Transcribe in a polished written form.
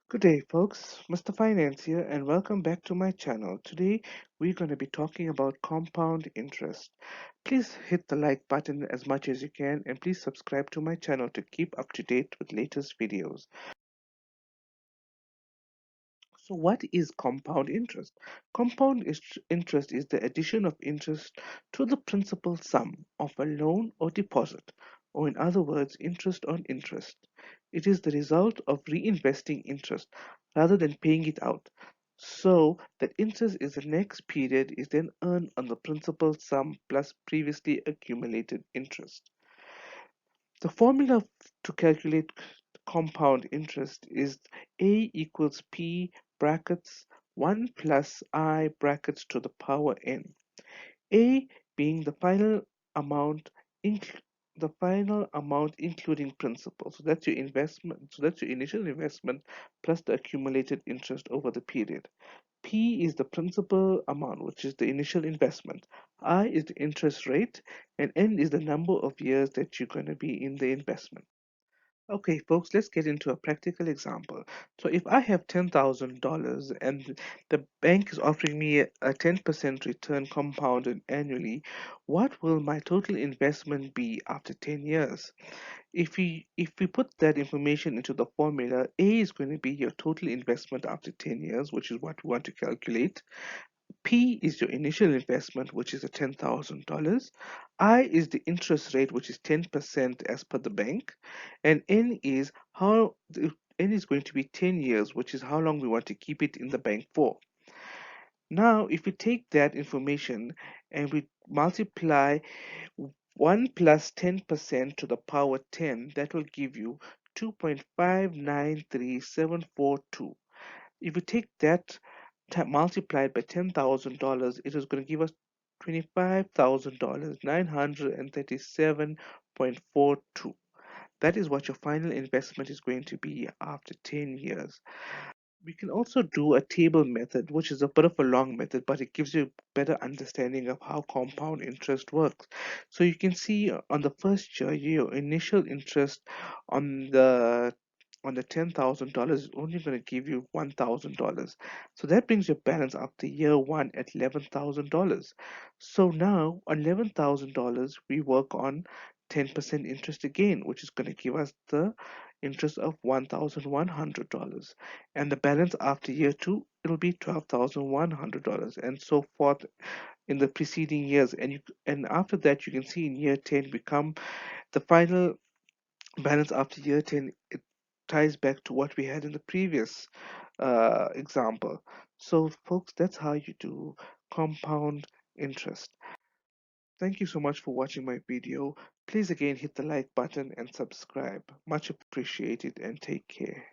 Good day, folks. Mr. Finance here, and welcome back to my channel. Today, we're going to be talking about compound interest. Please hit the like button as much as you can, and please subscribe to my channel to keep up to date with latest videos. So, what is compound interest? Interest is the addition of interest to the principal sum of a loan or deposit, or in other words, interest on interest. It is the result of reinvesting interest rather than paying it out. So, that interest is the next period is then earned on the principal sum plus previously accumulated interest. The formula to calculate compound interest is A equals P brackets 1 plus I brackets to the power n. A being amount inc- the final amount including principal. So that's your investment. So that's your initial investment plus the accumulated interest over the period. P is the principal amount, which is the initial investment. I is the interest rate, and N is the number of years that you're going to be in the investment. Okay, folks, let's get into a practical example. So if I have $10,000 and the bank is offering me a 10% return compounded annually, what will my total investment be after 10 years? If we put that information into the formula, A is going to be your total investment after 10 years, which is what we want to calculate. P is your initial investment, which is the $10,000. I is the interest rate, which is 10% as per the bank. And N is going to be 10 years, which is how long we want to keep it in the bank for. Now, if we take that information and we multiply 1 plus 10% to the power 10, that will give you 2.593742. If we take that multiplied by $10,000, it is going to give us $25,000, 937.42. That is what your final investment is going to be after 10 years. We can also do a table method, which is a bit of a long method, but it gives you a better understanding of how compound interest works. So you can see on the first year, your initial interest on the $10,000 is only going to give you $1,000. So that brings your balance after year one at $11,000. So now on $11,000, we work on 10% interest again, which is going to give us the interest of $1,100. And the balance after year two, it'll be $12,100 and so forth in the preceding years. And after that, you can see in year 10 become the final balance after year 10. It ties back to what we had in the previous example. So, folks, that's how you do compound interest. Thank you so much for watching my video. Please again hit the like button and subscribe. Much appreciated and take care.